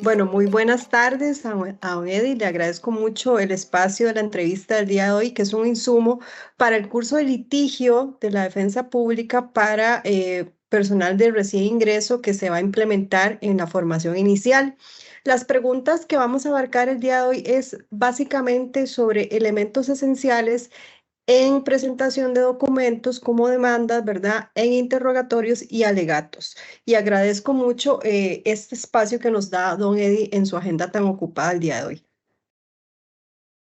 Bueno, muy buenas tardes a don Eddie. Le agradezco mucho el espacio de la entrevista del día de hoy, que es un insumo para el curso de litigio de la defensa pública para personal de recién ingreso que se va a implementar en la formación inicial. Las preguntas que vamos a abarcar el día de hoy es básicamente sobre elementos esenciales en presentación de documentos como demandas, ¿verdad? En interrogatorios y alegatos. Y agradezco mucho este espacio que nos da don Eddie en su agenda tan ocupada el día de hoy.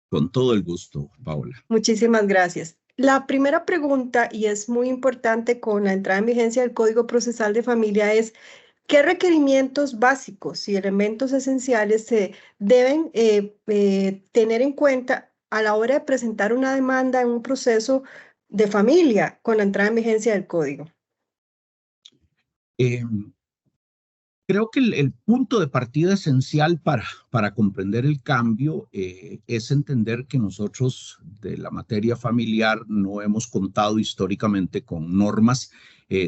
Con todo el gusto, Paola. Muchísimas gracias. La primera pregunta, y es muy importante con la entrada en vigencia del Código Procesal de Familia, es ¿qué requerimientos básicos y elementos esenciales se deben tener en cuenta a la hora de presentar una demanda en un proceso de familia con la entrada en vigencia del código? Eh, Creo que el punto de partida esencial para comprender el cambio es entender que nosotros de la materia familiar no hemos contado históricamente con normas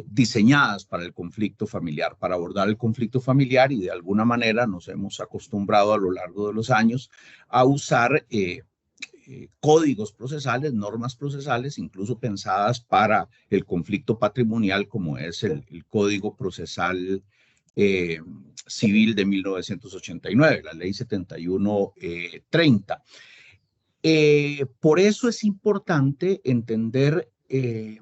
diseñadas para el conflicto familiar, para abordar el conflicto familiar, y de alguna manera nos hemos acostumbrado a lo largo de los años a usar códigos procesales, normas procesales, incluso pensadas para el conflicto patrimonial, como es el Código Procesal eh, Civil de 1989, la Ley 7130. Por eso es importante entender que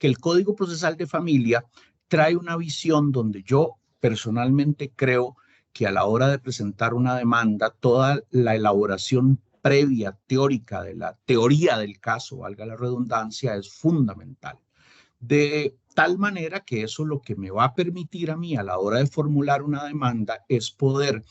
el Código Procesal de Familia trae una visión donde yo personalmente creo que a la hora de presentar una demanda, toda la elaboración previa teórica de la teoría del caso, valga la redundancia, es fundamental. De tal manera que eso lo que me va a permitir a mí a la hora de formular una demanda es poder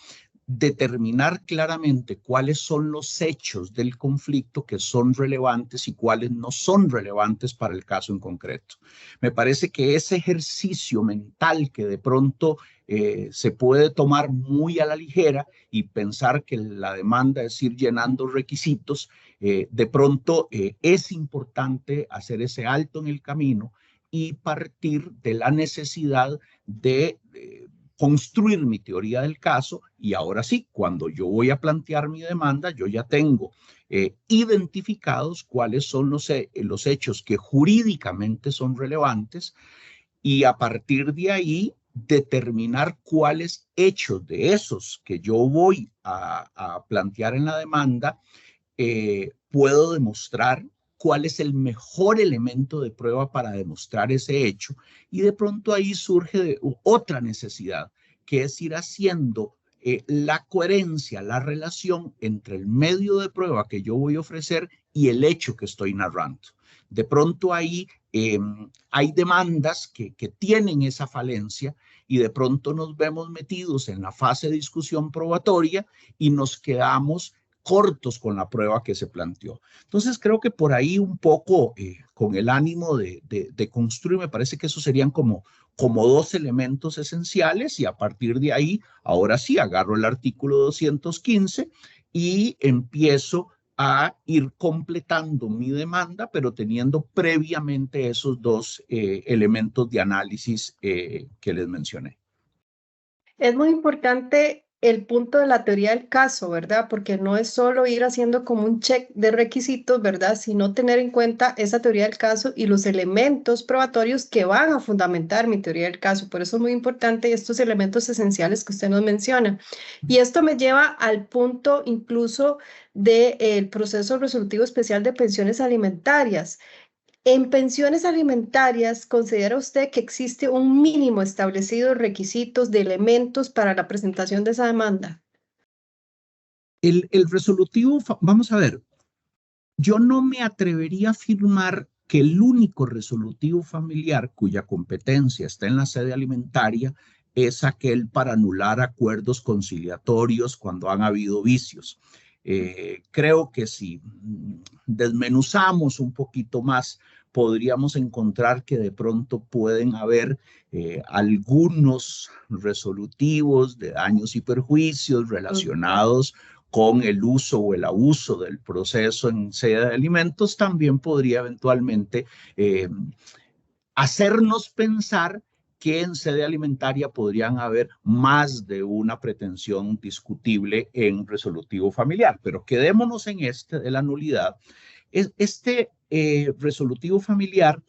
determinar claramente cuáles son los hechos del conflicto que son relevantes y cuáles no son relevantes para el caso en concreto. Me parece que ese ejercicio mental que de pronto se puede tomar muy a la ligera y pensar que la demanda es ir llenando requisitos, de pronto es importante hacer ese alto en el camino y partir de la necesidad de construir mi teoría del caso, y ahora sí, cuando yo voy a plantear mi demanda, yo ya tengo identificados cuáles son los hechos que jurídicamente son relevantes, y a partir de ahí determinar cuáles hechos de esos que yo voy a plantear en la demanda puedo demostrar, cuál es el mejor elemento de prueba para demostrar ese hecho, y de pronto ahí surge otra necesidad, que es ir haciendo la coherencia, la relación entre el medio de prueba que yo voy a ofrecer y el hecho que estoy narrando. De pronto ahí hay demandas que tienen esa falencia, y de pronto nos vemos metidos en la fase de discusión probatoria y nos quedamos cortos con la prueba que se planteó. Entonces creo que por ahí un poco con el ánimo de construir, me parece que esos serían como dos elementos esenciales, y a partir de ahí, ahora sí, agarro el artículo 215 y empiezo a ir completando mi demanda, pero teniendo previamente esos dos elementos de análisis que les mencioné. Es muy importante el punto de la teoría del caso, ¿verdad? Porque no es solo ir haciendo como un check de requisitos, ¿verdad? Sino tener en cuenta esa teoría del caso y los elementos probatorios que van a fundamentar mi teoría del caso. Por eso es muy importante estos elementos esenciales que usted nos menciona. Y esto me lleva al punto incluso del proceso resolutivo especial de pensiones alimentarias. En pensiones alimentarias, ¿considera usted que existe un mínimo establecido de requisitos de elementos para la presentación de esa demanda? El resolutivo, vamos a ver, yo no me atrevería a afirmar que el único resolutivo familiar cuya competencia está en la sede alimentaria es aquel para anular acuerdos conciliatorios cuando han habido vicios. Creo que si desmenuzamos un poquito más, podríamos encontrar que de pronto pueden haber algunos resolutivos de daños y perjuicios relacionados con el uso o el abuso del proceso en sede de alimentos. También podría eventualmente hacernos pensar que en sede alimentaria podrían haber más de una pretensión discutible en resolutivo familiar. Pero quedémonos en este de la nulidad. Este resolutivo familiar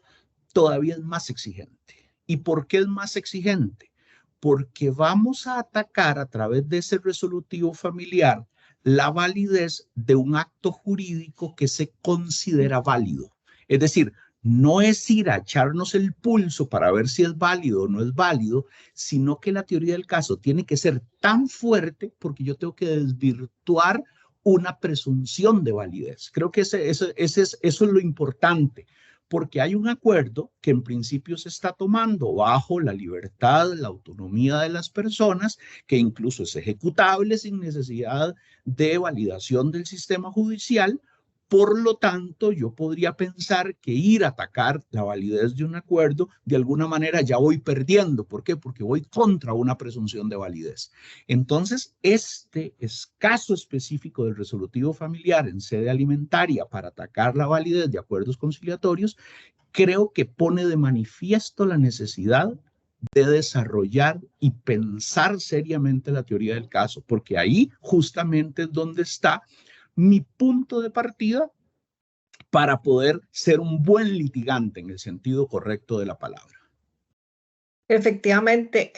todavía es más exigente. ¿Y por qué es más exigente? Porque vamos a atacar a través de ese resolutivo familiar la validez de un acto jurídico que se considera válido. Es decir, no es ir a echarnos el pulso para ver si es válido o no es válido, sino que la teoría del caso tiene que ser tan fuerte porque yo tengo que desvirtuar una presunción de validez. Creo que eso es lo importante, porque hay un acuerdo que en principio se está tomando bajo la libertad, la autonomía de las personas, que incluso es ejecutable sin necesidad de validación del sistema judicial. Por lo tanto, yo podría pensar que ir a atacar la validez de un acuerdo, de alguna manera ya voy perdiendo. ¿Por qué? Porque voy contra una presunción de validez. Entonces, este caso específico del resolutivo familiar en sede alimentaria para atacar la validez de acuerdos conciliatorios, creo que pone de manifiesto la necesidad de desarrollar y pensar seriamente la teoría del caso, porque ahí justamente es donde está mi punto de partida para poder ser un buen litigante en el sentido correcto de la palabra. Efectivamente,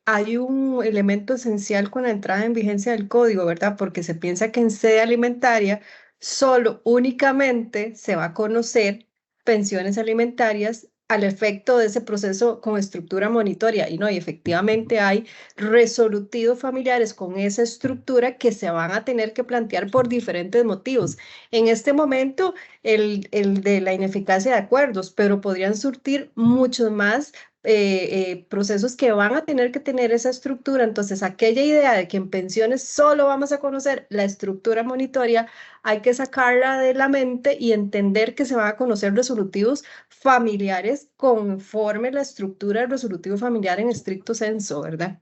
hay un elemento esencial con la entrada en vigencia del código, ¿verdad? Porque se piensa que en sede alimentaria solo únicamente se va a conocer pensiones alimentarias al efecto de ese proceso con estructura monitoria. Y no, y efectivamente hay resolutivos familiares con esa estructura que se van a tener que plantear por diferentes motivos. En este momento, el de la ineficacia de acuerdos, pero podrían surtir muchos más procesos que van a tener que tener esa estructura. Entonces, aquella idea de que en pensiones solo vamos a conocer la estructura monitoria, hay que sacarla de la mente y entender que se van a conocer resolutivos familiares conforme la estructura del resolutivo familiar en estricto senso, ¿verdad?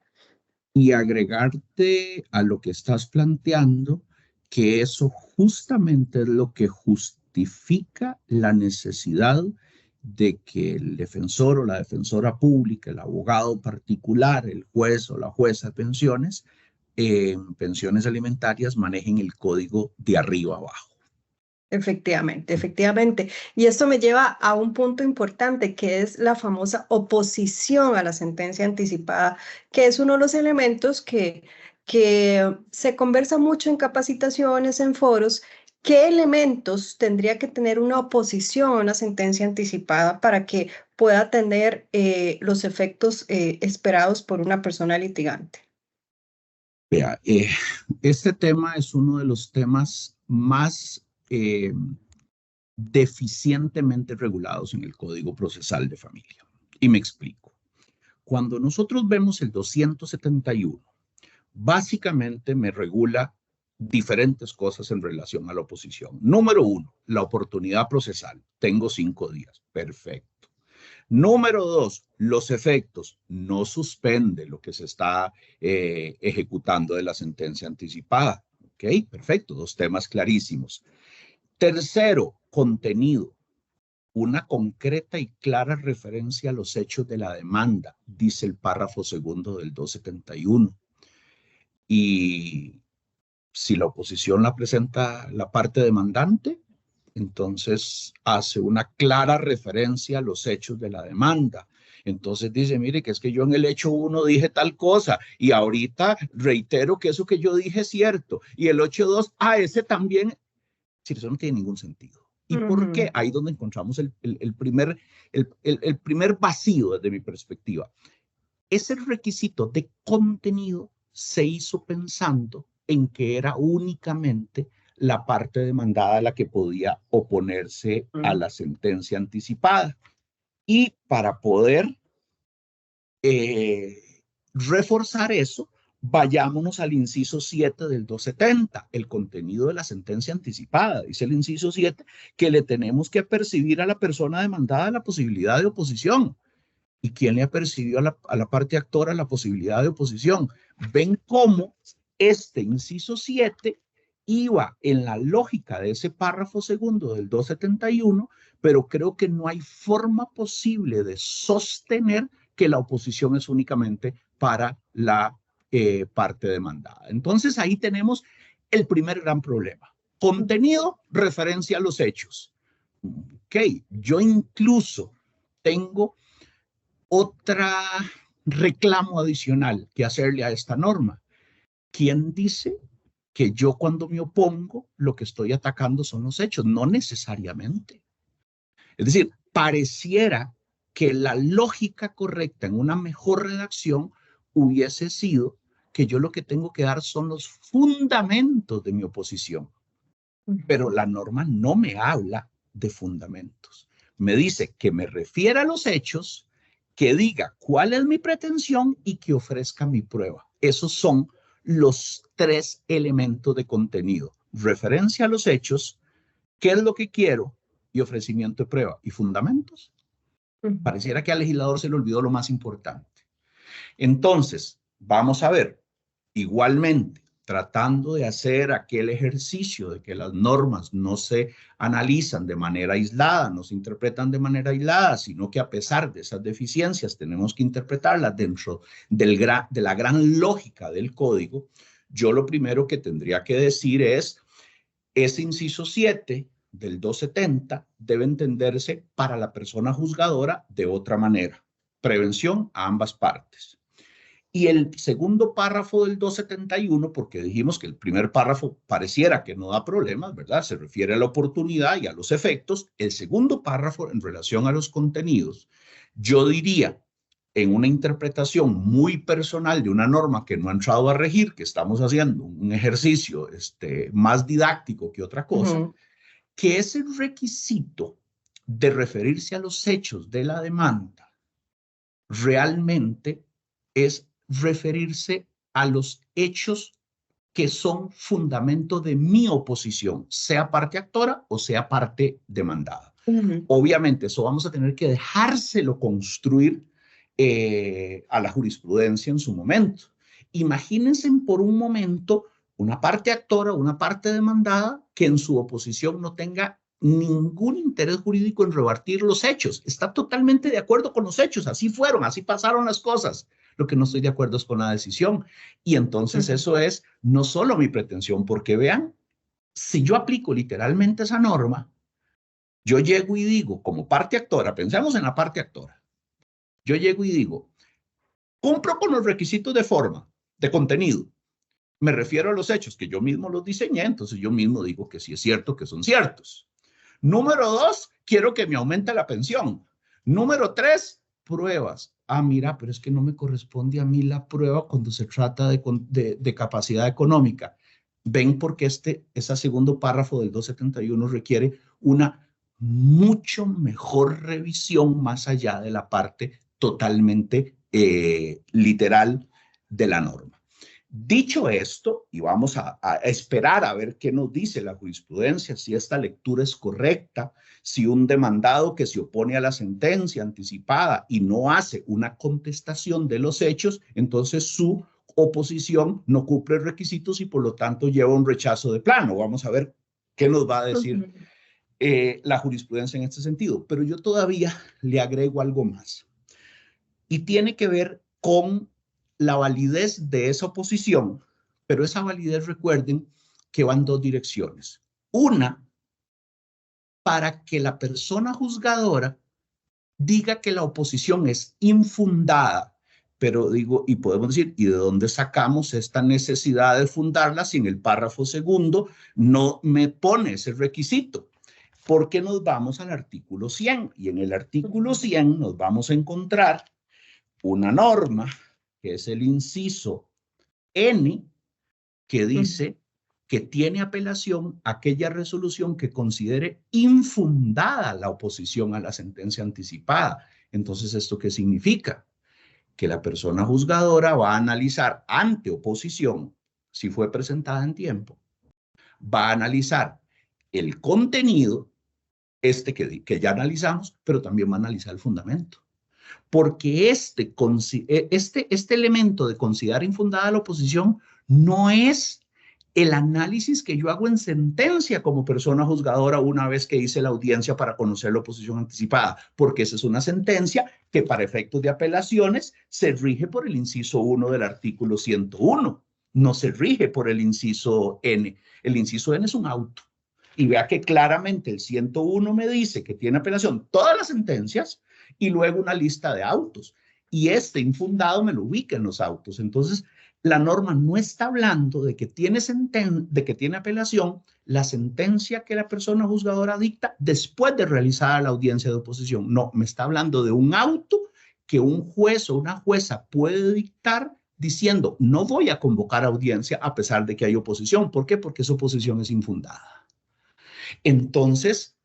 Y agregarte a lo que estás planteando, que eso justamente es lo que justifica la necesidad de que el defensor o la defensora pública, el abogado particular, el juez o la jueza de pensiones, en pensiones alimentarias manejen el código de arriba abajo. Efectivamente, efectivamente. Y esto me lleva a un punto importante, que es la famosa oposición a la sentencia anticipada, que es uno de los elementos que se conversa mucho en capacitaciones, en foros. ¿Qué elementos tendría que tener una oposición a una sentencia anticipada para que pueda tener los efectos esperados por una persona litigante? Vea, este tema es uno de los temas más deficientemente regulados en el Código Procesal de Familia. Y me explico. Cuando nosotros vemos el 271, básicamente me regula diferentes cosas en relación a la oposición. Número uno, la oportunidad procesal. Tengo 5 días. Perfecto. Número dos, los efectos. No suspende lo que se está ejecutando de la sentencia anticipada. ¿Ok? Perfecto. 2 temas clarísimos. Tercero, contenido. Una concreta y clara referencia a los hechos de la demanda, dice el párrafo segundo del 271. Y si la oposición la presenta la parte demandante, entonces hace una clara referencia a los hechos de la demanda. Entonces dice, mire, que es que yo en el hecho 1 dije tal cosa y ahorita reitero que eso que yo dije es cierto. Y el 8.2, ese también. Si eso no tiene ningún sentido. ¿Y por qué? Ahí donde encontramos el primer vacío desde mi perspectiva. Ese requisito de contenido se hizo pensando en que era únicamente la parte demandada la que podía oponerse a la sentencia anticipada. Y para poder reforzar eso, vayámonos al inciso 7 del 270, el contenido de la sentencia anticipada. Dice el inciso 7 que le tenemos que percibir a la persona demandada la posibilidad de oposición. ¿Y quién le ha percibido a la parte actora la posibilidad de oposición? Ven cómo este inciso 7 iba en la lógica de ese párrafo segundo del 271, pero creo que no hay forma posible de sostener que la oposición es únicamente para la parte demandada. Entonces ahí tenemos el primer gran problema. Contenido, referencia a los hechos. Ok, yo incluso tengo otra reclamo adicional que hacerle a esta norma. ¿Quién dice que yo cuando me opongo lo que estoy atacando son los hechos? No necesariamente. Es decir, pareciera que la lógica correcta en una mejor redacción hubiese sido que yo lo que tengo que dar son los fundamentos de mi oposición. Pero la norma no me habla de fundamentos. Me dice que me refiera a los hechos, que diga cuál es mi pretensión y que ofrezca mi prueba. Esos son los tres elementos de contenido. Referencia a los hechos, qué es lo que quiero y ofrecimiento de prueba. ¿Y fundamentos? Pareciera que al legislador se le olvidó lo más importante. Entonces, vamos a ver, igualmente, tratando de hacer aquel ejercicio de que las normas no se analizan de manera aislada, no se interpretan de manera aislada, sino que a pesar de esas deficiencias tenemos que interpretarlas dentro de la gran lógica del código. Yo lo primero que tendría que decir es, ese inciso 7 del 270 debe entenderse para la persona juzgadora de otra manera. Prevención a ambas partes. Y el segundo párrafo del 271, porque dijimos que el primer párrafo pareciera que no da problemas, ¿verdad? Se refiere a la oportunidad y a los efectos. El segundo párrafo en relación a los contenidos, yo diría, en una interpretación muy personal de una norma que no ha entrado a regir, que estamos haciendo un ejercicio más didáctico que otra cosa, que ese requisito de referirse a los hechos de la demanda realmente es referirse a los hechos que son fundamento de mi oposición, sea parte actora o sea parte demandada. Obviamente, eso vamos a tener que dejárselo construir a la jurisprudencia en su momento. Imagínense por un momento una parte actora, una parte demandada que en su oposición no tenga ningún interés jurídico en revertir los hechos. Está totalmente de acuerdo con los hechos. Así fueron, así pasaron las cosas. Lo que no estoy de acuerdo es con la decisión. Y entonces eso es no solo mi pretensión, porque vean, si yo aplico literalmente esa norma, yo llego y digo, como parte actora, pensemos en la parte actora, yo llego y digo, cumplo con los requisitos de forma, de contenido. Me refiero a los hechos que yo mismo los diseñé, entonces yo mismo digo que sí es cierto que son ciertos. Número 2, quiero que me aumente la pensión. Número 3, pruebas. Ah, mira, pero es que no me corresponde a mí la prueba cuando se trata de capacidad económica. Ven porque ese segundo párrafo del 271 requiere una mucho mejor revisión más allá de la parte totalmente literal de la norma. Dicho esto, y vamos a esperar a ver qué nos dice la jurisprudencia, si esta lectura es correcta, si un demandado que se opone a la sentencia anticipada y no hace una contestación de los hechos, entonces su oposición no cumple requisitos y por lo tanto lleva un rechazo de plano. Vamos a ver qué nos va a decir la jurisprudencia en este sentido. Pero yo todavía le agrego algo más y tiene que ver con la validez de esa oposición, pero esa validez, recuerden que van dos direcciones. Una, para que la persona juzgadora diga que la oposición es infundada, pero digo, y podemos decir, ¿y de dónde sacamos esta necesidad de fundarla si en el párrafo segundo no me pone ese requisito? Porque nos vamos al artículo 100 y en el artículo 100 nos vamos a encontrar una norma que es el inciso N, que dice que tiene apelación aquella resolución que considere infundada la oposición a la sentencia anticipada. Entonces, ¿esto qué significa? Que la persona juzgadora va a analizar ante oposición, si fue presentada en tiempo, va a analizar el contenido, que ya analizamos, pero también va a analizar el fundamento. Porque este elemento de considerar infundada la oposición no es el análisis que yo hago en sentencia como persona juzgadora una vez que hice la audiencia para conocer la oposición anticipada, porque esa es una sentencia que para efectos de apelaciones se rige por el inciso 1 del artículo 101, no se rige por el inciso N. El inciso N es un auto. Y vea que claramente el 101 me dice que tiene apelación todas las sentencias y luego una lista de autos. Y este infundado me lo ubica en los autos. Entonces, la norma no está hablando de que tiene apelación la sentencia que la persona juzgadora dicta después de realizada la audiencia de oposición. No, me está hablando de un auto que un juez o una jueza puede dictar diciendo, no voy a convocar audiencia a pesar de que hay oposición. ¿Por qué? Porque esa oposición es infundada. Entonces,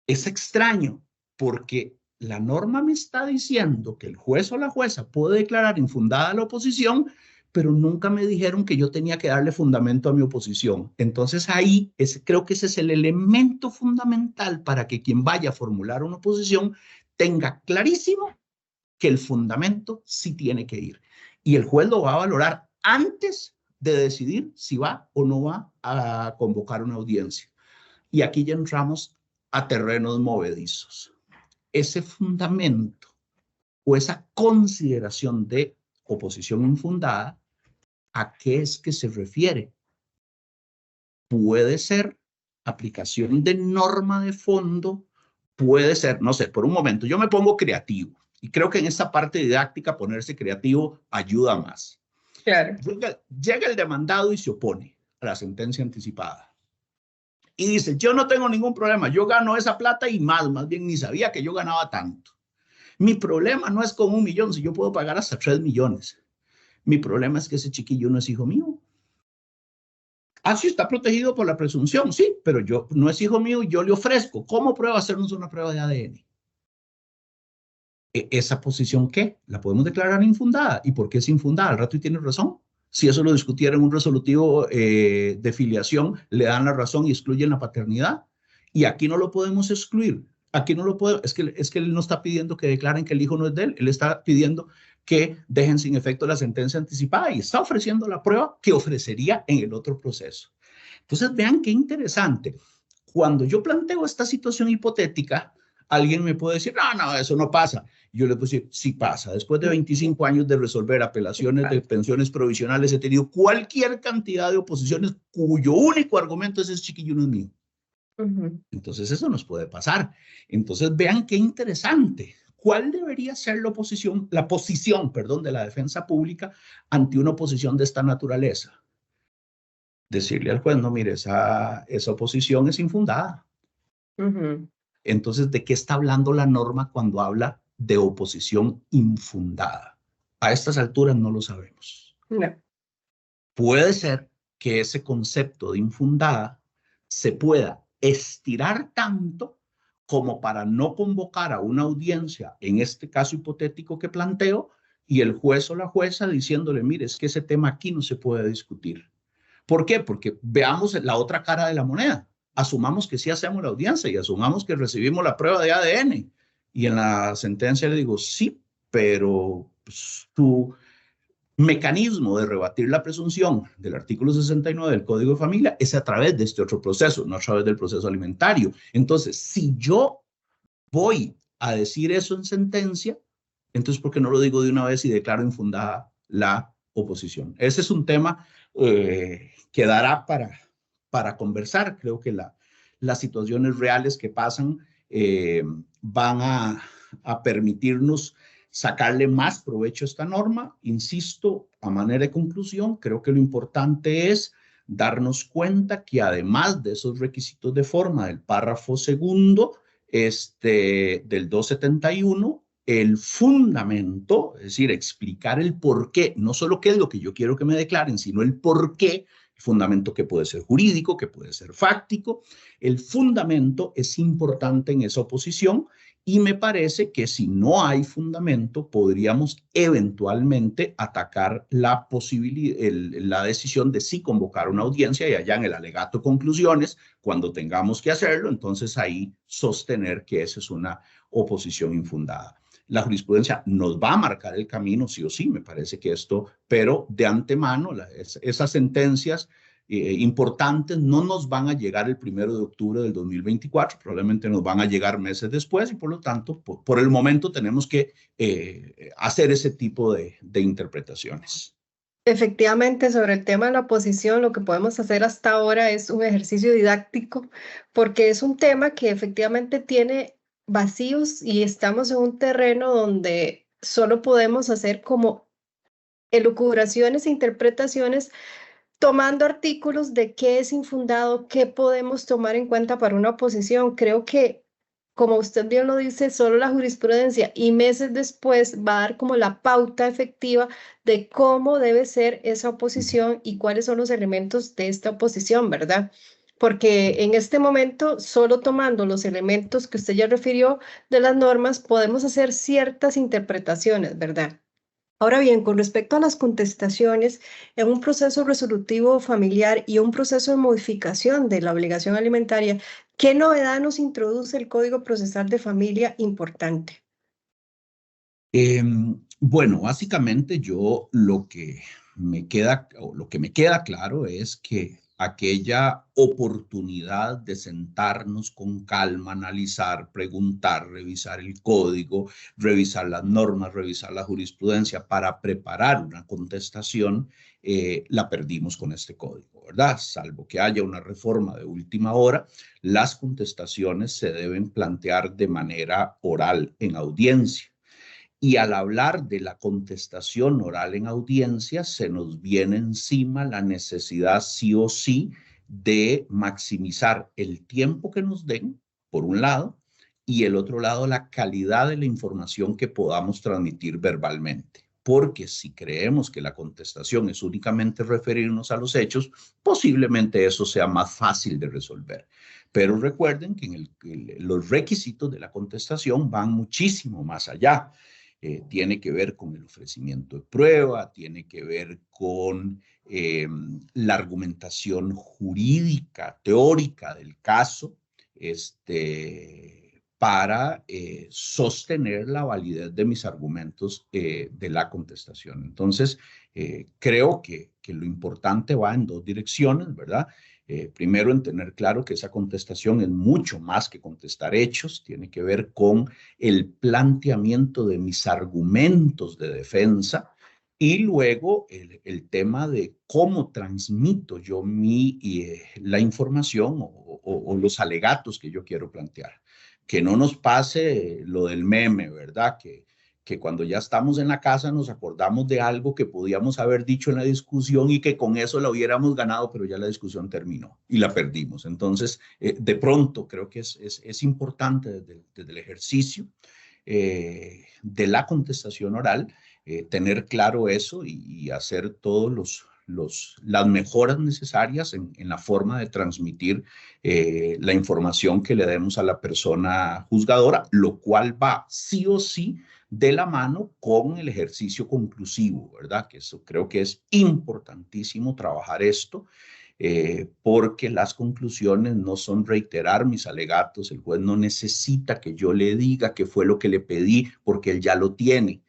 es extraño porque la norma me está diciendo que el juez o la jueza puede declarar infundada la oposición, pero nunca me dijeron que yo tenía que darle fundamento a mi oposición. Entonces ahí creo que ese es el elemento fundamental para que quien vaya a formular una oposición tenga clarísimo que el fundamento sí tiene que ir. Y el juez lo va a valorar antes de decidir si va o no va a convocar una audiencia. Y aquí ya entramos a terrenos movedizos. Ese fundamento o esa consideración de oposición infundada, ¿a qué es que se refiere? Puede ser aplicación de norma de fondo, puede ser, no sé, por un momento, yo me pongo creativo y creo que en esta parte didáctica ponerse creativo ayuda más. Claro. Llega el demandado y se opone a la sentencia anticipada. Y dice, yo no tengo ningún problema, yo gano esa plata y más bien ni sabía que yo ganaba tanto. Mi problema no es con 1 millón, si yo puedo pagar hasta 3 millones. Mi problema es que ese chiquillo no es hijo mío. Ah, sí, está protegido por la presunción, sí, pero yo no es hijo mío y yo le ofrezco. ¿Cómo prueba hacernos una prueba de ADN? ¿Esa posición qué? La podemos declarar infundada. ¿Y por qué es infundada? Al rato y tiene razón. Si eso lo discutiera en un resolutivo de filiación, le dan la razón y excluyen la paternidad. Y aquí no lo podemos excluir. Aquí no lo podemos, es que él no está pidiendo que declaren que el hijo no es de él. Él está pidiendo que dejen sin efecto la sentencia anticipada y está ofreciendo la prueba que ofrecería en el otro proceso. Entonces, vean qué interesante. Cuando yo planteo esta situación hipotética, alguien me puede decir, no, eso no pasa. Yo le puedo decir, sí pasa. Después de 25 años de resolver apelaciones de pensiones provisionales, he tenido cualquier cantidad de oposiciones cuyo único argumento es ese chiquillo no es mío. Entonces eso nos puede pasar. Entonces vean qué interesante. ¿Cuál debería ser la posición de la defensa pública ante una oposición de esta naturaleza? Decirle al juez, no, mire, esa oposición es infundada. Entonces, ¿de qué está hablando la norma cuando habla de oposición infundada? A estas alturas no lo sabemos. No. Puede ser que ese concepto de infundada se pueda estirar tanto como para no convocar a una audiencia, en este caso hipotético que planteo, y el juez o la jueza diciéndole, mire, es que ese tema aquí no se puede discutir. ¿Por qué? Porque veamos la otra cara de la moneda. Asumamos que sí hacemos la audiencia y asumamos que recibimos la prueba de ADN. Y en la sentencia le digo, sí, pero pues, tu mecanismo de rebatir la presunción del artículo 69 del Código de Familia es a través de este otro proceso, no a través del proceso alimentario. Entonces, si yo voy a decir eso en sentencia, entonces, ¿por qué no lo digo de una vez y declaro infundada la oposición? Ese es un tema que dará para conversar. Creo que las situaciones reales que pasan van a permitirnos sacarle más provecho a esta norma. Insisto, a manera de conclusión, creo que lo importante es darnos cuenta que además de esos requisitos de forma del párrafo segundo del 271, el fundamento, es decir, explicar el por qué, no solo qué es lo que yo quiero que me declaren, sino el por qué, el fundamento que puede ser jurídico, que puede ser fáctico, el fundamento es importante en esa oposición y me parece que si no hay fundamento, podríamos eventualmente atacar la decisión de sí convocar una audiencia y allá en el alegato conclusiones, cuando tengamos que hacerlo, entonces ahí sostener que esa es una oposición infundada. La jurisprudencia nos va a marcar el camino, sí o sí, me parece que esto, pero de antemano, esas sentencias importantes no nos van a llegar el 1 de octubre del 2024, probablemente nos van a llegar meses después y por lo tanto, por el momento tenemos que hacer ese tipo de interpretaciones. Efectivamente, sobre el tema de la oposición, lo que podemos hacer hasta ahora es un ejercicio didáctico, porque es un tema que efectivamente tiene vacíos y estamos en un terreno donde solo podemos hacer como elucubraciones e interpretaciones tomando artículos de qué es infundado, qué podemos tomar en cuenta para una oposición. Creo que, como usted bien lo dice, solo la jurisprudencia y meses después va a dar como la pauta efectiva de cómo debe ser esa oposición y cuáles son los elementos de esta oposición, ¿verdad? Porque en este momento, solo tomando los elementos que usted ya refirió de las normas, podemos hacer ciertas interpretaciones, ¿verdad? Ahora bien, con respecto a las contestaciones, en un proceso resolutivo familiar y un proceso de modificación de la obligación alimentaria, ¿qué novedad nos introduce el Código Procesal de Familia importante? Bueno, básicamente yo lo que me queda claro es que aquella oportunidad de sentarnos con calma, analizar, preguntar, revisar el código, revisar las normas, revisar la jurisprudencia para preparar una contestación, la perdimos con este código, ¿verdad? Salvo que haya una reforma de última hora, las contestaciones se deben plantear de manera oral en audiencia. Y al hablar de la contestación oral en audiencia, se nos viene encima la necesidad sí o sí de maximizar el tiempo que nos den, por un lado, y el otro lado, la calidad de la información que podamos transmitir verbalmente. Porque si creemos que la contestación es únicamente referirnos a los hechos, posiblemente eso sea más fácil de resolver. Pero recuerden que los requisitos de la contestación van muchísimo más allá. Tiene que ver con el ofrecimiento de prueba, tiene que ver con la argumentación jurídica, teórica del caso, para sostener la validez de mis argumentos de la contestación. Entonces, creo que lo importante va en dos direcciones, ¿verdad? Primero, en tener claro que esa contestación es mucho más que contestar hechos, tiene que ver con el planteamiento de mis argumentos de defensa y luego el tema de cómo transmito yo la información o los alegatos que yo quiero plantear. Que no nos pase lo del meme, ¿verdad? Que cuando ya estamos en la casa nos acordamos de algo que podíamos haber dicho en la discusión y que con eso la hubiéramos ganado, pero ya la discusión terminó y la perdimos. Entonces, de pronto creo que es importante desde el ejercicio de la contestación oral, tener claro eso y hacer todos las mejoras necesarias en la forma de transmitir la información que le demos a la persona juzgadora, lo cual va sí o sí de la mano con el ejercicio conclusivo, ¿verdad? Que eso creo que es importantísimo trabajar esto, porque las conclusiones no son reiterar mis alegatos, el juez no necesita que yo le diga qué fue lo que le pedí, porque él ya lo tiene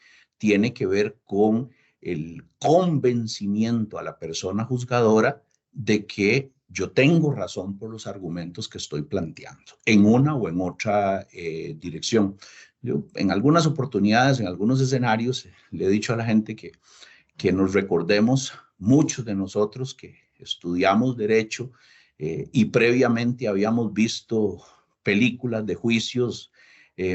que ver con el convencimiento a la persona juzgadora de que yo tengo razón por los argumentos que estoy planteando, en una o en otra dirección. Yo, en algunas oportunidades, en algunos escenarios, le he dicho a la gente que nos recordemos, muchos de nosotros que estudiamos derecho y previamente habíamos visto películas de juicios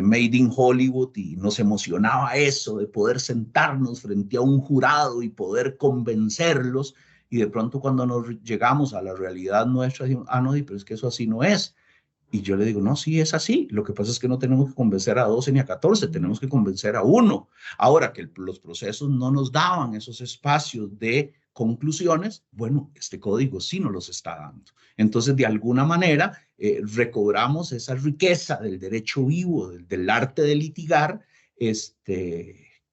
made in Hollywood y nos emocionaba eso de poder sentarnos frente a un jurado y poder convencerlos y de pronto cuando nos llegamos a la realidad nuestra, decimos, no, pero es que eso así no es. Y yo le digo, no, sí, es así. Lo que pasa es que no tenemos que convencer a 12 ni a 14, tenemos que convencer a uno. Ahora que los procesos no nos daban esos espacios de conclusiones, bueno, este código sí nos los está dando. Entonces, de alguna manera, recobramos esa riqueza del derecho vivo, del arte de litigar,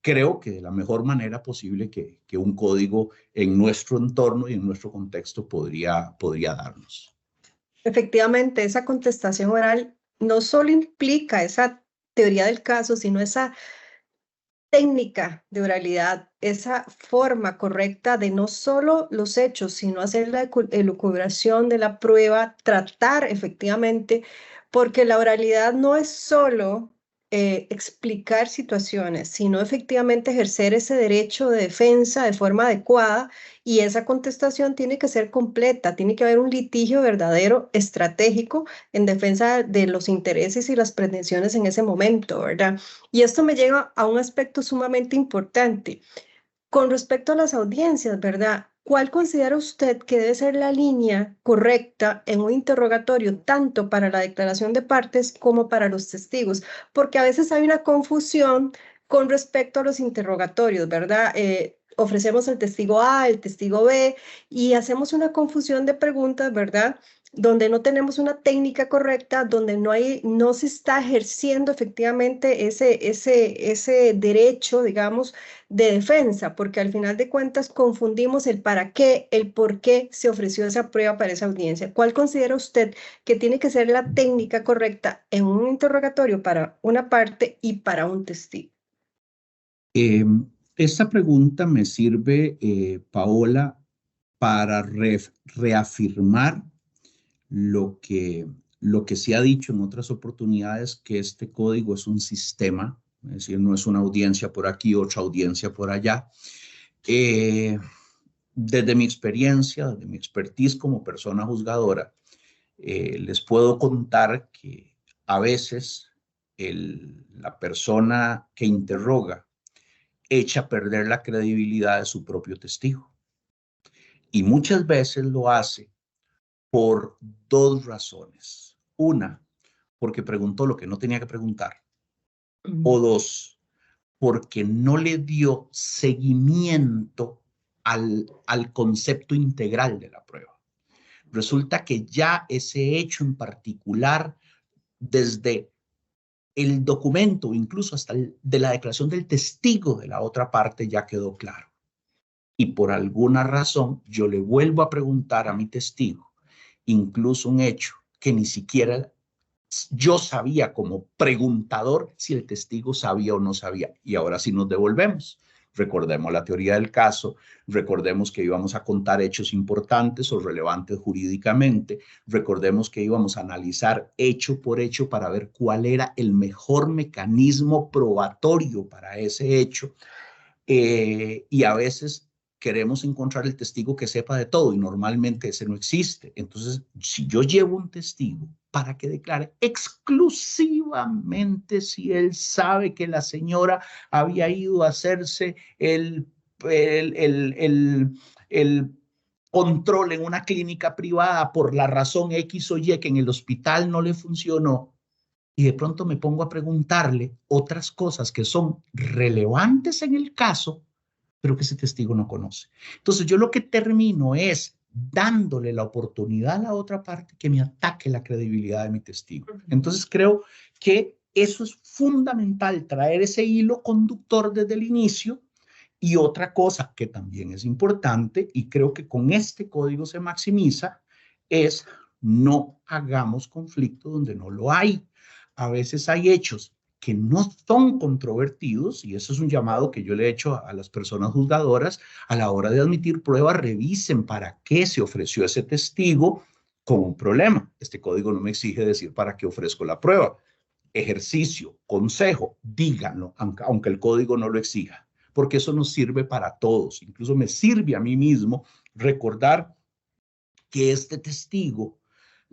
creo que de la mejor manera posible que un código en nuestro entorno y en nuestro contexto podría darnos. Efectivamente, esa contestación oral no solo implica esa teoría del caso, sino esa técnica de oralidad, esa forma correcta de no solo los hechos, sino hacer la elucubración de la prueba, tratar efectivamente, porque la oralidad no es solo explicar situaciones, sino efectivamente ejercer ese derecho de defensa de forma adecuada y esa contestación tiene que ser completa, tiene que haber un litigio verdadero, estratégico, en defensa de los intereses y las pretensiones en ese momento, ¿verdad? Y esto me lleva a un aspecto sumamente importante. Con respecto a las audiencias, ¿verdad? ¿Cuál considera usted que debe ser la línea correcta en un interrogatorio, tanto para la declaración de partes como para los testigos? Porque a veces hay una confusión con respecto a los interrogatorios, ¿verdad? Ofrecemos el testigo A, el testigo B, y hacemos una confusión de preguntas, ¿verdad? Donde no tenemos una técnica correcta, donde no se está ejerciendo efectivamente ese derecho, digamos, de defensa, porque al final de cuentas confundimos el para qué, el por qué se ofreció esa prueba para esa audiencia. ¿Cuál considera usted que tiene que ser la técnica correcta en un interrogatorio para una parte y para un testigo? Esta pregunta me sirve, Paola, para reafirmar lo que, lo que se ha dicho en otras oportunidades, que este código es un sistema, es decir, no es una audiencia por aquí, otra audiencia por allá. Eh, Desde mi experiencia, desde mi expertise como persona juzgadora, les puedo contar que a veces la persona que interroga echa a perder la credibilidad de su propio testigo. Y muchas veces lo hace por dos razones. Una, porque preguntó lo que no tenía que preguntar. O dos, porque no le dio seguimiento al concepto integral de la prueba. Resulta que ya ese hecho en particular, desde el documento, incluso hasta de la declaración del testigo de la otra parte, ya quedó claro. Y por alguna razón yo le vuelvo a preguntar a mi testigo, incluso un hecho que ni siquiera yo sabía como preguntador si el testigo sabía o no sabía. Y ahora sí nos devolvemos. Recordemos la teoría del caso, recordemos que íbamos a contar hechos importantes o relevantes jurídicamente, recordemos que íbamos a analizar hecho por hecho para ver cuál era el mejor mecanismo probatorio para ese hecho. Y a veces queremos encontrar el testigo que sepa de todo y normalmente ese no existe. Entonces, si yo llevo un testigo para que declare exclusivamente si él sabe que la señora había ido a hacerse el, el, el, el control en una clínica privada por la razón X o Y que en el hospital no le funcionó, y de pronto me pongo a preguntarle otras cosas que son relevantes en el caso, pero que ese testigo no conoce. Entonces yo lo que termino es dándole la oportunidad a la otra parte que me ataque la credibilidad de mi testigo. Entonces creo que eso es fundamental, traer ese hilo conductor desde el inicio. Y otra cosa que también es importante, y creo que con este código se maximiza, es no hagamos conflicto donde no lo hay. A veces hay hechos que no son controvertidos, y eso es un llamado que yo le he hecho a las personas juzgadoras a la hora de admitir pruebas, revisen para qué se ofreció ese testigo con un problema. Este código no me exige decir para qué ofrezco la prueba. Ejercicio, consejo, díganlo, aunque el código no lo exija, porque eso nos sirve para todos. Incluso me sirve a mí mismo recordar que este testigo,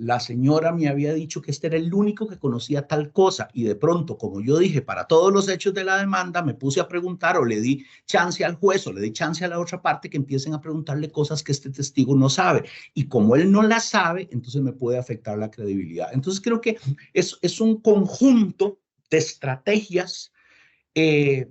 la señora me había dicho que este era el único que conocía tal cosa y de pronto, como yo dije, para todos los hechos de la demanda, me puse a preguntar o le di chance al juez o le di chance a la otra parte que empiecen a preguntarle cosas que este testigo no sabe. Y como él no las sabe, entonces me puede afectar la credibilidad. Entonces creo que es un conjunto de estrategias eh,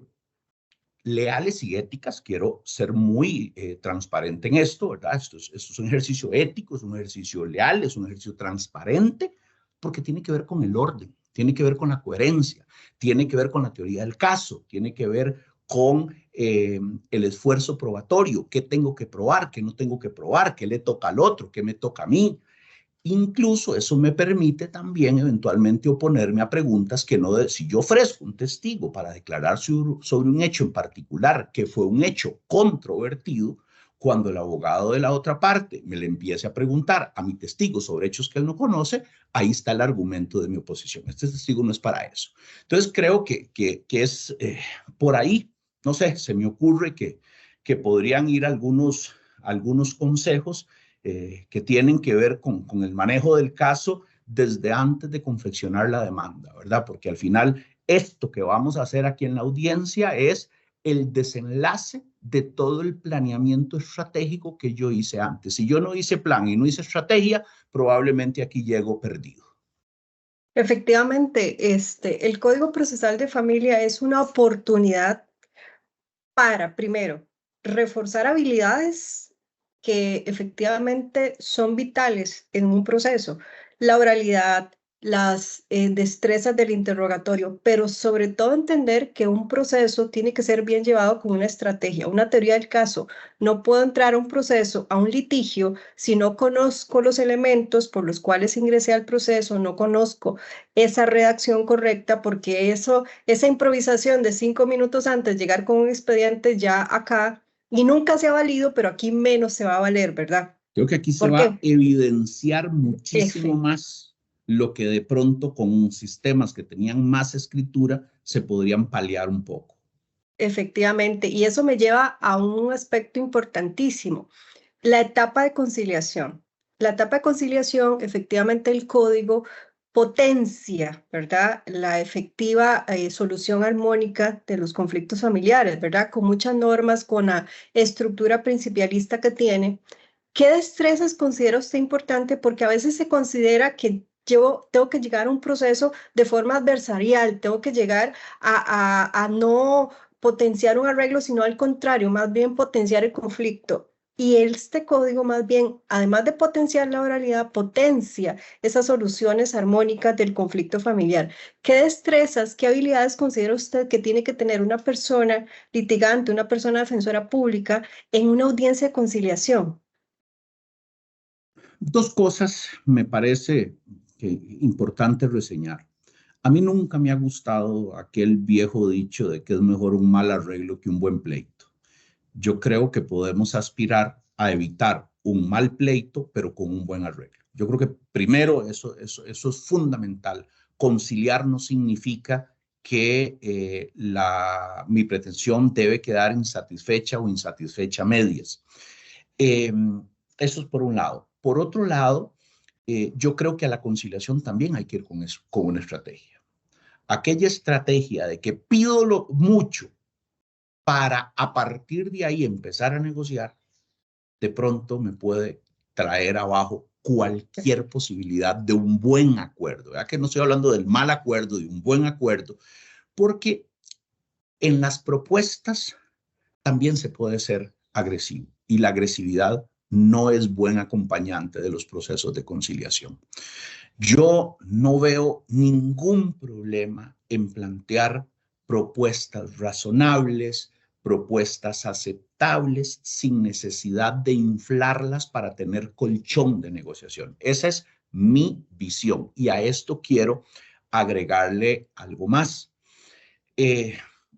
leales y éticas. Quiero ser muy transparente en esto, ¿verdad? Esto es un ejercicio ético, es un ejercicio leal, es un ejercicio transparente, porque tiene que ver con el orden, tiene que ver con la coherencia, tiene que ver con la teoría del caso, tiene que ver con el esfuerzo probatorio, qué tengo que probar, qué no tengo que probar, qué le toca al otro, qué me toca a mí. Incluso eso me permite también eventualmente oponerme a preguntas que no, si yo ofrezco un testigo para declarar sobre un hecho en particular que fue un hecho controvertido, cuando el abogado de la otra parte me le empiece a preguntar a mi testigo sobre hechos que él no conoce, ahí está el argumento de mi oposición. Este testigo no es para eso. Entonces creo que es por ahí, no sé, se me ocurre que podrían ir algunos consejos que tienen que ver con el manejo del caso desde antes de confeccionar la demanda, ¿verdad? Porque al final esto que vamos a hacer aquí en la audiencia es el desenlace de todo el planeamiento estratégico que yo hice antes. Si yo no hice plan y no hice estrategia, probablemente aquí llego perdido. Efectivamente, el Código Procesal de Familia es una oportunidad para, primero, reforzar habilidades que efectivamente son vitales en un proceso, la oralidad, las destrezas del interrogatorio, pero sobre todo entender que un proceso tiene que ser bien llevado con una estrategia, una teoría del caso. No puedo entrar a un proceso, a un litigio, si no conozco los elementos por los cuales ingresé al proceso, no conozco esa redacción correcta, porque esa improvisación de 5 minutos antes, llegar con un expediente ya acá, y nunca se ha valido, pero aquí menos se va a valer, ¿verdad? Creo que aquí se ¿Por va a qué? evidenciar muchísimo F. más lo que de pronto con sistemas que tenían más escritura se podrían paliar un poco. Efectivamente, y eso me lleva a un aspecto importantísimo, la etapa de conciliación. La etapa de conciliación, efectivamente, el código potencia, ¿verdad? La efectiva solución armónica de los conflictos familiares, ¿verdad? Con muchas normas, con la estructura principialista que tiene. ¿Qué destrezas considera usted importante? Porque a veces se considera que yo tengo que llegar a un proceso de forma adversarial, tengo que llegar a no potenciar un arreglo, sino al contrario, más bien potenciar el conflicto. Y este código más bien, además de potenciar la oralidad, potencia esas soluciones armónicas del conflicto familiar. ¿Qué destrezas, qué habilidades considera usted que tiene que tener una persona litigante, una persona defensora pública en una audiencia de conciliación? Dos cosas me parece importante reseñar. A mí nunca me ha gustado aquel viejo dicho de que es mejor un mal arreglo que un buen pleito. Yo creo que podemos aspirar a evitar un mal pleito, pero con un buen arreglo. Yo creo que primero eso es fundamental. Conciliar no significa que mi pretensión debe quedar insatisfecha o insatisfecha a medias. Eh, Eso es por un lado. Por otro lado, yo creo que a la conciliación también hay que ir con eso, con una estrategia. Aquella estrategia de que pido mucho para a partir de ahí empezar a negociar, de pronto me puede traer abajo cualquier posibilidad de un buen acuerdo. ¿Verdad? Que no estoy hablando del mal acuerdo, de un buen acuerdo, porque en las propuestas también se puede ser agresivo y la agresividad no es buen acompañante de los procesos de conciliación. Yo no veo ningún problema en plantear propuestas razonables, propuestas aceptables, sin necesidad de inflarlas para tener colchón de negociación. Esa es mi visión y a esto quiero agregarle algo más. Eh,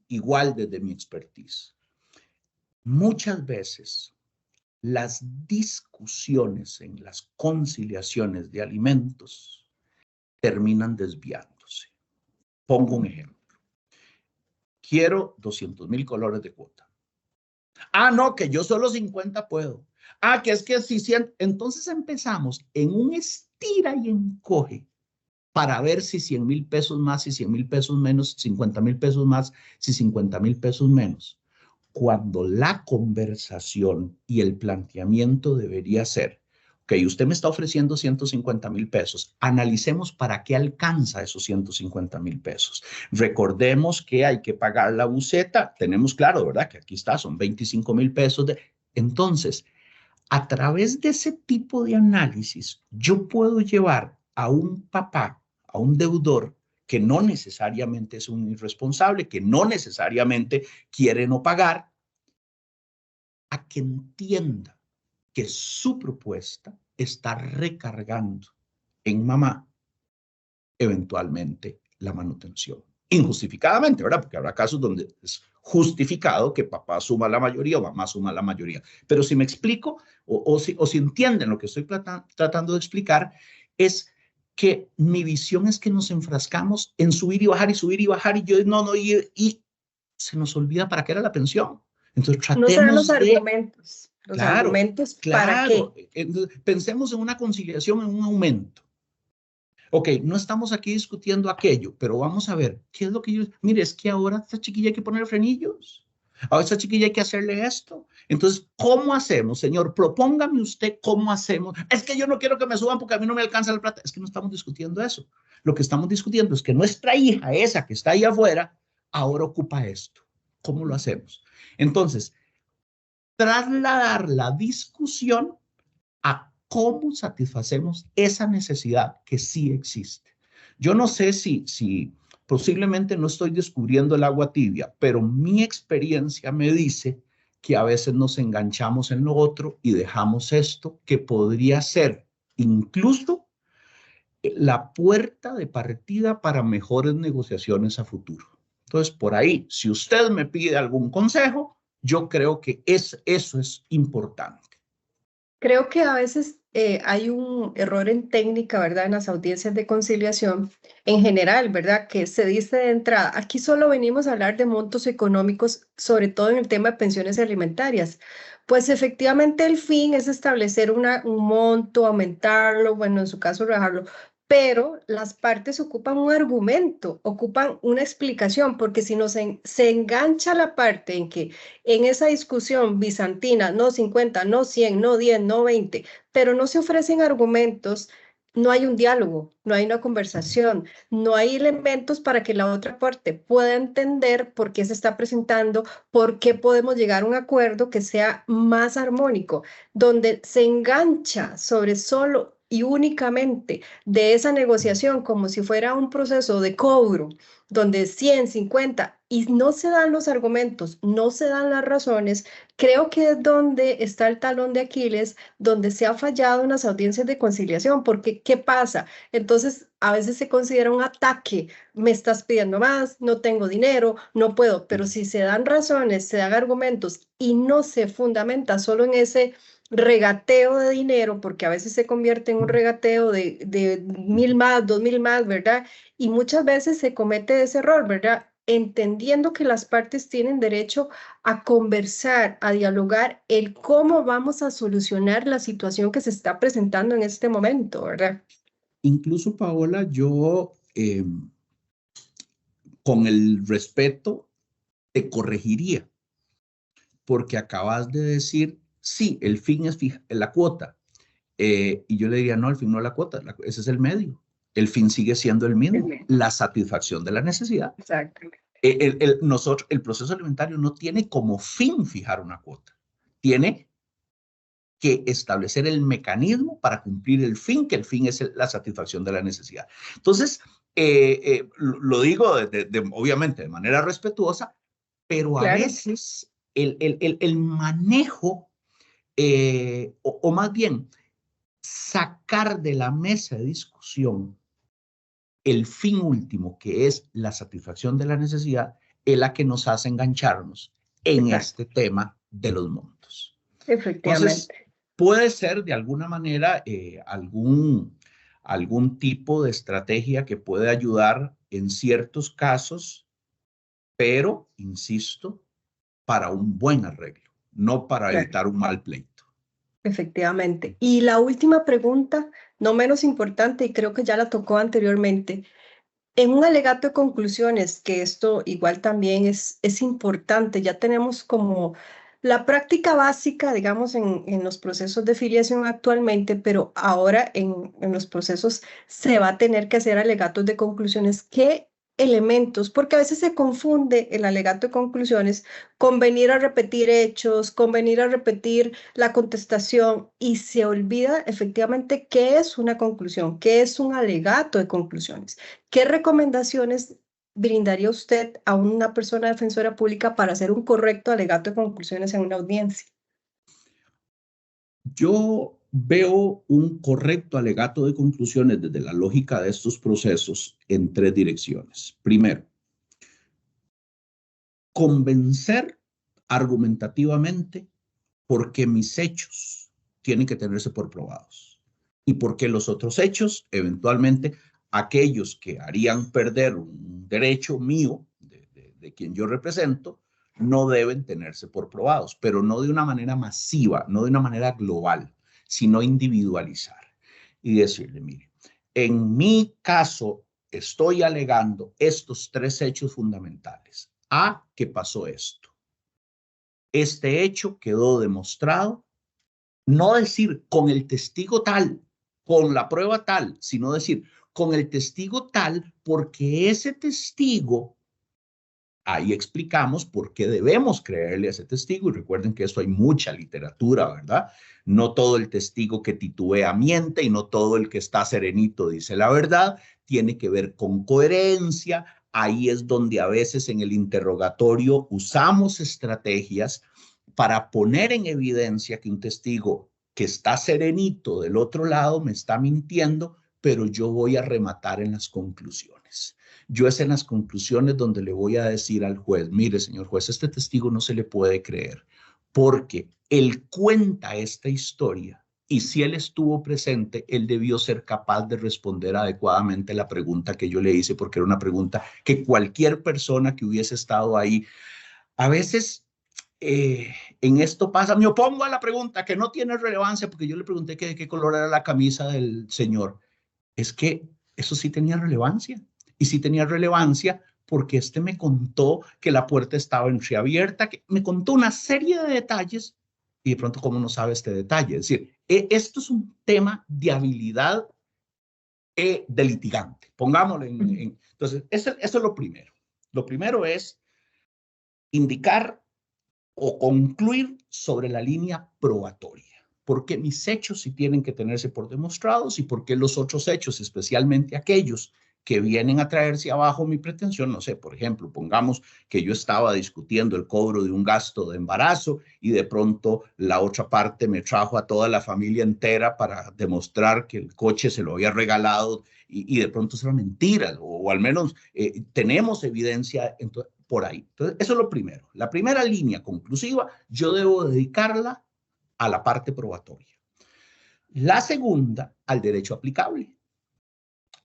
Igual desde mi expertise. Muchas veces las discusiones en las conciliaciones de alimentos terminan desviándose. Pongo un ejemplo. Quiero 200,000 colores de cuota. Ah, no, que yo solo 50 puedo. Ah, que es que si 100. Entonces empezamos en un estira y encoge para ver si 100,000 pesos más, si 100,000 pesos menos, 50,000 pesos más, si 50,000 pesos menos. Cuando la conversación y el planteamiento debería ser, ok, usted me está ofreciendo 150,000 pesos, analicemos para qué alcanza esos 150,000 pesos. Recordemos que hay que pagar la buceta, tenemos claro, ¿verdad? Que aquí está, son 25,000 pesos. Entonces, a través de ese tipo de análisis, yo puedo llevar a un papá, a un deudor, que no necesariamente es un irresponsable, que no necesariamente quiere no pagar, a que entienda que su propuesta está recargando en mamá eventualmente la manutención. Injustificadamente, ¿verdad? Porque habrá casos donde es justificado que papá suma la mayoría o mamá suma la mayoría. Pero si me explico o si entienden lo que estoy tratando de explicar, es que mi visión es que nos enfrascamos en subir y bajar y yo no, y se nos olvida para qué era la pensión. Entonces No se dan tratemos de, los claro, argumentos para claro, qué. pensemos en una conciliación, en un aumento. Ok, no estamos aquí discutiendo aquello, pero vamos a ver, ¿qué es lo que yo... Mire, es que ahora a esta chiquilla hay que poner frenillos. A esta chiquilla hay que hacerle esto. Entonces, ¿cómo hacemos, señor? Propóngame usted cómo hacemos. Es que yo no quiero que me suban porque a mí no me alcanza la plata. Es que no estamos discutiendo eso. Lo que estamos discutiendo es que nuestra hija, esa que está ahí afuera, ahora ocupa esto. ¿Cómo lo hacemos? Entonces, trasladar la discusión a cómo satisfacemos esa necesidad que sí existe. Yo no sé si posiblemente no estoy descubriendo el agua tibia, pero mi experiencia me dice que a veces nos enganchamos en lo otro y dejamos esto que podría ser incluso la puerta de partida para mejores negociaciones a futuro. Entonces, por ahí, si usted me pide algún consejo, yo creo que eso es importante. Creo que a veces hay un error en técnica, ¿verdad? En las audiencias de conciliación en general, ¿verdad? Que se dice de entrada, aquí solo venimos a hablar de montos económicos, sobre todo en el tema de pensiones alimentarias. Pues efectivamente el fin es establecer un monto, aumentarlo, bueno, en su caso rebajarlo, pero las partes ocupan un argumento, ocupan una explicación, porque si no se engancha la parte en que en esa discusión bizantina, no 50, no 100, no 10, no 20, pero no se ofrecen argumentos, no hay un diálogo, no hay una conversación, no hay elementos para que la otra parte pueda entender por qué se está presentando, por qué podemos llegar a un acuerdo que sea más armónico, donde se engancha sobre solo y únicamente de esa negociación como si fuera un proceso de cobro donde 100, 50 y no se dan los argumentos, no se dan las razones, creo que es donde está el talón de Aquiles, donde se ha fallado en las audiencias de conciliación, porque ¿qué pasa? Entonces, a veces se considera un ataque, me estás pidiendo más, no tengo dinero, no puedo, pero si se dan razones, se dan argumentos y no se fundamenta solo en ese regateo de dinero, porque a veces se convierte en un regateo de 1.000 más, 2.000 más, ¿verdad? Y muchas veces se comete ese error, ¿verdad? Entendiendo que las partes tienen derecho a conversar, a dialogar el cómo vamos a solucionar la situación que se está presentando en este momento, ¿verdad? Incluso, Paola, yo, con el respeto, te corregiría, porque acabas de decir, sí, el fin es la cuota. Y yo le diría, no, el fin no es la cuota, ese es el medio. El fin sigue siendo el mismo, la satisfacción de la necesidad. Exacto. El proceso alimentario no tiene como fin fijar una cuota, tiene que establecer el mecanismo para cumplir el fin, que el fin es la satisfacción de la necesidad. Entonces, lo digo obviamente de manera respetuosa, pero a Claro, veces el manejo, o más bien sacar de la mesa de discusión el fin último, que es la satisfacción de la necesidad, es la que nos hace engancharnos en exacto, este tema de los montos. Entonces, efectivamente. puede ser de alguna manera algún tipo de estrategia que puede ayudar en ciertos casos, pero, insisto, para un buen arreglo, no para Claro. evitar un mal pleito. Efectivamente. Y la última pregunta, no menos importante, y creo que ya la tocó anteriormente, en un alegato de conclusiones, que esto igual también es importante, ya tenemos como la práctica básica, digamos, en los procesos de filiación actualmente, pero ahora en los procesos se va a tener que hacer alegatos de conclusiones. ¿Qué elementos? Porque a veces se confunde el alegato de conclusiones con venir a repetir hechos, con venir a repetir la contestación y se olvida efectivamente qué es una conclusión, qué es un alegato de conclusiones. ¿Qué recomendaciones brindaría usted a una persona defensora pública para hacer un correcto alegato de conclusiones en una audiencia? Yo veo un correcto alegato de conclusiones desde la lógica de estos procesos en tres direcciones. Primero, convencer argumentativamente porque mis hechos tienen que tenerse por probados y porque los otros hechos, eventualmente, aquellos que harían perder un derecho mío, de quien yo represento, no deben tenerse por probados, pero no de una manera masiva, no de una manera global, sino individualizar y decirle, mire, en mi caso estoy alegando estos tres hechos fundamentales. A, que pasó esto. Este hecho quedó demostrado, no decir con el testigo tal, con la prueba tal, sino decir con el testigo tal, porque ese testigo, ahí explicamos por qué debemos creerle a ese testigo, y recuerden que eso hay mucha literatura, ¿verdad? No todo el testigo que titubea miente y no todo el que está serenito dice la verdad, tiene que ver con coherencia. Ahí es donde a veces en el interrogatorio usamos estrategias para poner en evidencia que un testigo que está serenito del otro lado me está mintiendo, pero yo voy a rematar en las conclusiones. Yo es en las conclusiones donde le voy a decir al juez, mire, señor juez, este testigo no se le puede creer porque él cuenta esta historia y si él estuvo presente, él debió ser capaz de responder adecuadamente la pregunta que yo le hice, porque era una pregunta que cualquier persona que hubiese estado ahí, a veces en esto pasa, me opongo a la pregunta que no tiene relevancia porque yo le pregunté que de qué color era la camisa del señor. Es que eso sí tenía relevancia. Y sí tenía relevancia porque este me contó que la puerta estaba entreabierta, que me contó una serie de detalles y de pronto, ¿cómo no sabe este detalle? Es decir, esto es un tema de habilidad de litigante. Pongámoslo entonces, eso es lo primero. Lo primero es indicar o concluir sobre la línea probatoria. ¿Por qué mis hechos sí tienen que tenerse por demostrados y por qué los otros hechos, especialmente aquellos que vienen a traerse abajo mi pretensión? No sé, por ejemplo, pongamos que yo estaba discutiendo el cobro de un gasto de embarazo y de pronto la otra parte me trajo a toda la familia entera para demostrar que el coche se lo había regalado y de pronto era mentira, o al menos tenemos evidencia. Entonces, por ahí. Entonces, eso es lo primero. La primera línea conclusiva, yo debo dedicarla a la parte probatoria. La segunda, al derecho aplicable.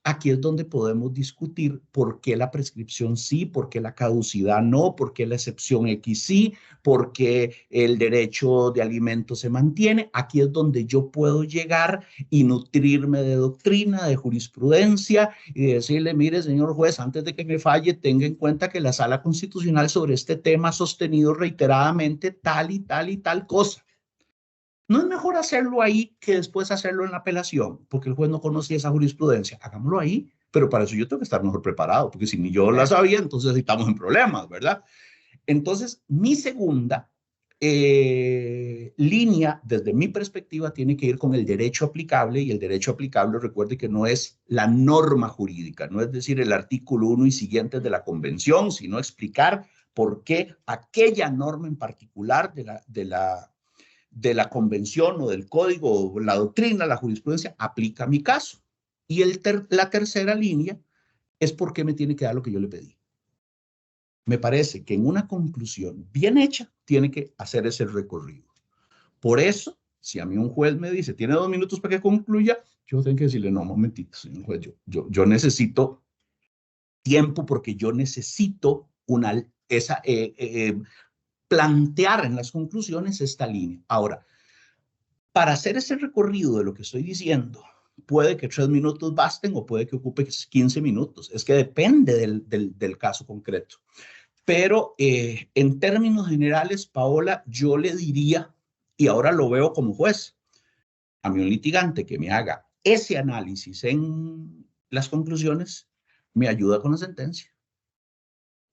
Aquí es donde podemos discutir por qué la prescripción sí, por qué la caducidad no, por qué la excepción X sí, por qué el derecho de alimento se mantiene. Aquí es donde yo puedo llegar y nutrirme de doctrina, de jurisprudencia y decirle, mire, señor juez, antes de que me falle, tenga en cuenta que la Sala Constitucional sobre este tema ha sostenido reiteradamente tal y tal y tal cosa. ¿No es mejor hacerlo ahí que después hacerlo en la apelación? Porque el juez no conocía esa jurisprudencia. Hagámoslo ahí, pero para eso yo tengo que estar mejor preparado, porque si ni yo la sabía, entonces estamos en problemas, ¿verdad? Entonces, mi segunda línea, desde mi perspectiva, tiene que ir con el derecho aplicable, y el derecho aplicable, recuerde que no es la norma jurídica, no es decir, el artículo 1 y siguientes de la convención, sino explicar por qué aquella norma en particular de la convención o del código, o la doctrina, la jurisprudencia, aplica a mi caso. Y la tercera línea es por qué me tiene que dar lo que yo le pedí. Me parece que en una conclusión bien hecha tiene que hacer ese recorrido. Por eso, si a mí un juez me dice, tiene 2 minutos para que concluya, yo tengo que decirle, no, un momentito, señor juez, yo necesito tiempo porque yo necesito plantear en las conclusiones esta línea. Ahora, para hacer ese recorrido de lo que estoy diciendo, puede que 3 minutos basten o puede que ocupe 15 minutos. Es que depende del caso concreto. Pero en términos generales, Paola, yo le diría, y ahora lo veo como juez, a mí un litigante que me haga ese análisis en las conclusiones, me ayuda con la sentencia.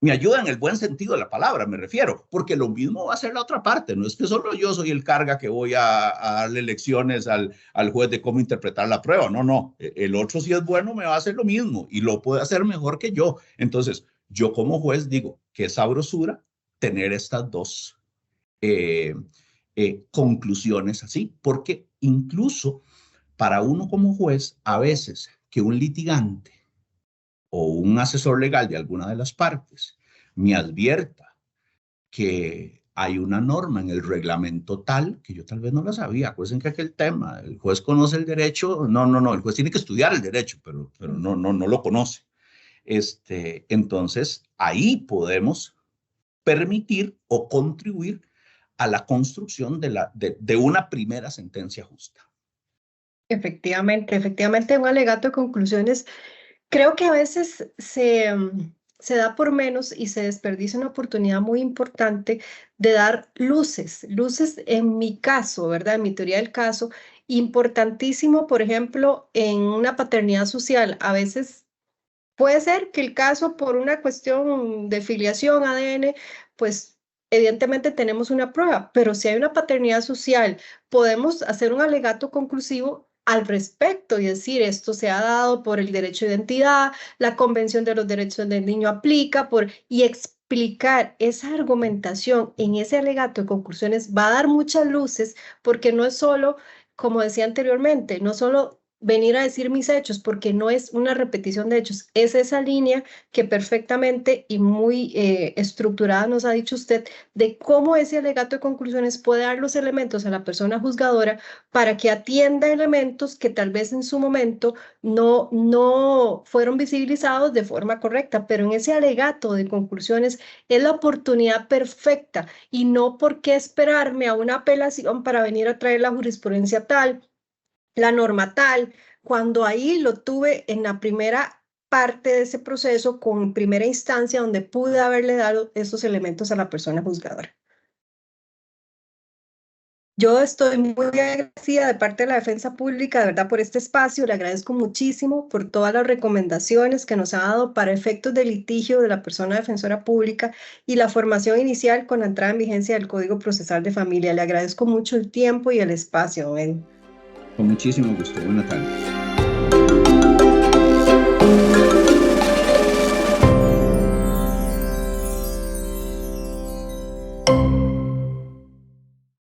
Me ayuda en el buen sentido de la palabra, me refiero, porque lo mismo va a ser la otra parte. No es que solo yo soy el carga que voy a darle lecciones al juez de cómo interpretar la prueba. No, no. El otro, si es bueno, me va a hacer lo mismo y lo puede hacer mejor que yo. Entonces, yo como juez digo, qué sabrosura tener estas dos conclusiones así, porque incluso para uno como juez, a veces que un litigante o un asesor legal de alguna de las partes me advierta que hay una norma en el reglamento tal que yo tal vez no la sabía. Acuérdense que aquel tema, el juez conoce el derecho, no, el juez tiene que estudiar el derecho, pero no lo conoce. Entonces, ahí podemos permitir o contribuir a la construcción de una primera sentencia justa. Efectivamente, un alegato de conclusiones creo que a veces se da por menos y se desperdicia una oportunidad muy importante de dar luces en mi caso, ¿verdad? En mi teoría del caso, importantísimo, por ejemplo, en una paternidad social. A veces puede ser que el caso por una cuestión de filiación, ADN, pues evidentemente tenemos una prueba, pero si hay una paternidad social, podemos hacer un alegato conclusivo al respecto y decir esto se ha dado por el derecho de identidad, la Convención de los Derechos del Niño aplica y explicar esa argumentación en ese alegato de conclusiones va a dar muchas luces porque no es solo, como decía anteriormente, no solo venir a decir mis hechos, porque no es una repetición de hechos, es esa línea que perfectamente y muy estructurada nos ha dicho usted de cómo ese alegato de conclusiones puede dar los elementos a la persona juzgadora para que atienda elementos que tal vez en su momento no fueron visibilizados de forma correcta, pero en ese alegato de conclusiones es la oportunidad perfecta y no por qué esperarme a una apelación para venir a traer la jurisprudencia tal, la norma tal, cuando ahí lo tuve en la primera parte de ese proceso con primera instancia donde pude haberle dado esos elementos a la persona juzgadora. Yo estoy muy agradecida de parte de la Defensa Pública, de verdad, por este espacio. Le agradezco muchísimo por todas las recomendaciones que nos ha dado para efectos de litigio de la persona defensora pública y la formación inicial con la entrada en vigencia del Código Procesal de Familia. Le agradezco mucho el tiempo y el espacio, don Eddie. Con muchísimo gusto. Buenas tardes.